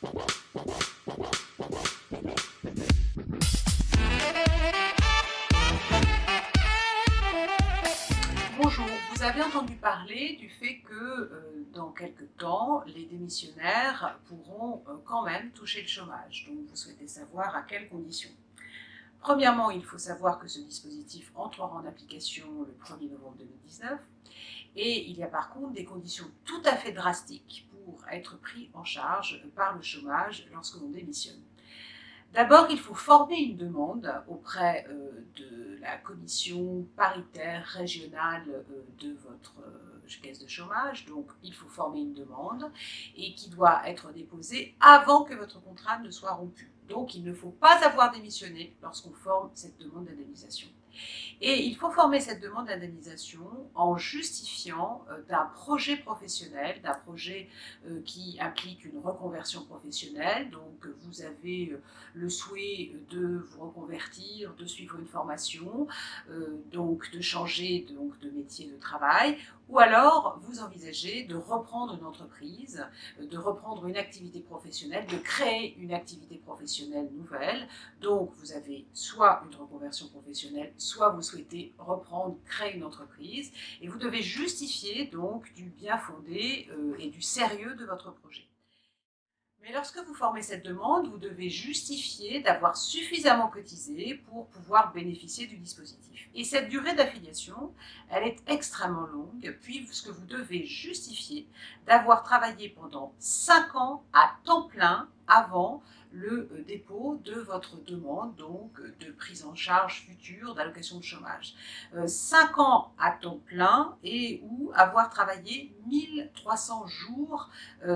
Bonjour, vous avez entendu parler du fait que dans quelque temps, les démissionnaires pourront quand même toucher le chômage. Donc vous souhaitez savoir à quelles conditions. Premièrement, il faut savoir que ce dispositif entrera en application le 1er novembre 2019 et il y a par contre des conditions tout à fait drastiques pour être pris en charge par le chômage lorsque l'on démissionne. D'abord, il faut former une demande auprès de la commission paritaire régionale de votre caisse de chômage. Donc, il faut former une demande et qui doit être déposée avant que votre contrat ne soit rompu. Donc, il ne faut pas avoir démissionné lorsqu'on forme cette demande d'indemnisation. Et il faut former cette demande d'indemnisation en justifiant d'un projet professionnel, d'un projet qui implique une reconversion professionnelle. Donc vous avez le souhait de vous reconvertir, de suivre une formation, donc de changer de métier de travail, ou alors vous envisagez de reprendre une entreprise, de reprendre une activité professionnelle, de créer une activité professionnelle nouvelle. Donc vous avez soit une reconversion professionnelle, soit vous souhaitez reprendre, créer une entreprise, et vous devez justifier donc du bien fondé et du sérieux de votre projet. Mais lorsque vous formez cette demande, vous devez justifier d'avoir suffisamment cotisé pour pouvoir bénéficier du dispositif. Et cette durée d'affiliation, elle est extrêmement longue, puisque vous devez justifier d'avoir travaillé pendant 5 ans à temps plein avant le dépôt de votre demande donc de prise en charge future d'allocation de chômage. 5 ans à temps plein et ou avoir travaillé 1300 jours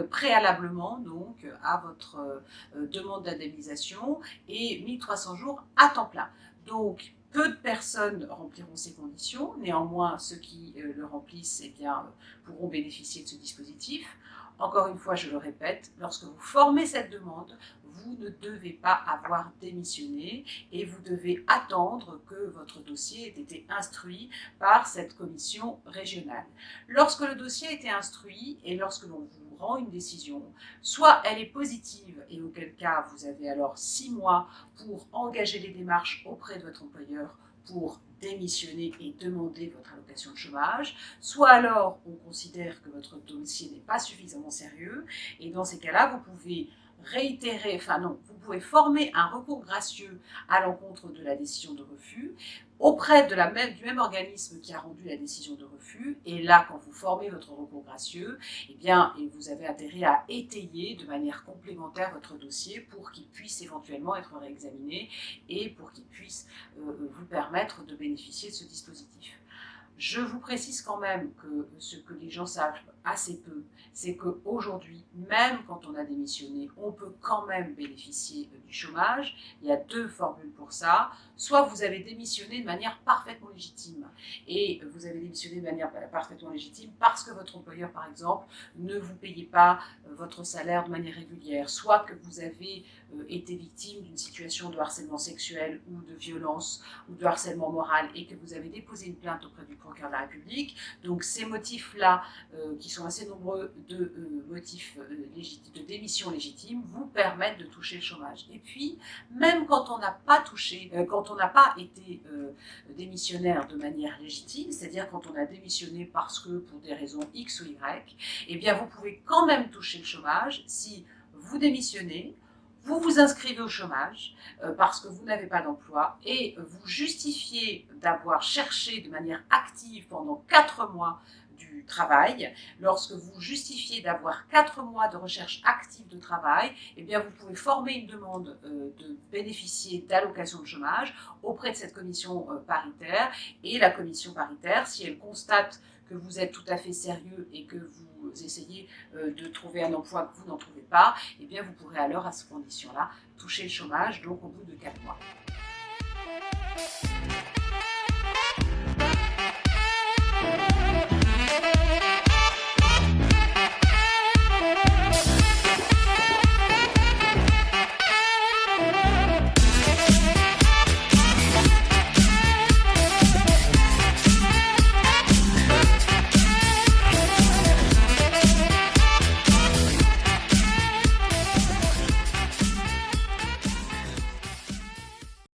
préalablement donc à votre demande d'indemnisation et 1300 jours à temps plein. Donc, peu de personnes rempliront ces conditions. Néanmoins, ceux qui le remplissent eh bien, pourront bénéficier de ce dispositif. Encore une fois, je le répète, lorsque vous formez cette demande, vous ne devez pas avoir démissionné et vous devez attendre que votre dossier ait été instruit par cette commission régionale. Lorsque le dossier a été instruit et lorsque l'on vous rend une décision, soit elle est positive et auquel cas vous avez alors 6 mois pour engager les démarches auprès de votre employeur pour démissionner et demander votre allocation de chômage, soit alors on considère que votre dossier n'est pas suffisamment sérieux et dans ces cas-là, vous pouvez vous pouvez former un recours gracieux à l'encontre de la décision de refus auprès du même organisme qui a rendu la décision de refus. Et là, quand vous formez votre recours gracieux, eh bien, vous avez intérêt à étayer de manière complémentaire votre dossier pour qu'il puisse éventuellement être réexaminé et pour qu'il puisse vous permettre de bénéficier de ce dispositif. Je vous précise quand même que ce que les gens savent assez peu, c'est qu'aujourd'hui, même quand on a démissionné, on peut quand même bénéficier du chômage. Il y a 2 formules pour ça. Soit vous avez démissionné de manière parfaitement légitime, et vous avez démissionné de manière parfaitement légitime parce que votre employeur, par exemple, ne vous payait pas votre salaire de manière régulière, soit que vous avez été victime d'une situation de harcèlement sexuel ou de violence ou de harcèlement moral et que vous avez déposé une plainte auprès du procureur de la République. Donc ces motifs-là, qui sont assez nombreux de motifs de démission légitime, vous permettent de toucher le chômage. Et puis, même quand on n'a pas touché, quand on n'a pas été démissionnaire de manière légitime, c'est-à-dire quand on a démissionné parce que pour des raisons X ou Y, eh bien vous pouvez quand même toucher le chômage si vous démissionnez, vous vous inscrivez au chômage parce que vous n'avez pas d'emploi et vous justifiez d'avoir cherché de manière active pendant 4 mois du travail. Lorsque vous justifiez d'avoir 4 mois de recherche active de travail, eh bien vous pouvez former une demande de bénéficier d'allocation de chômage auprès de cette commission paritaire, et la commission paritaire, si elle constate que vous êtes tout à fait sérieux et que vous essayez de trouver un emploi que vous n'en trouvez pas, eh bien vous pourrez alors à ces conditions-là toucher le chômage, donc au bout de 4 mois.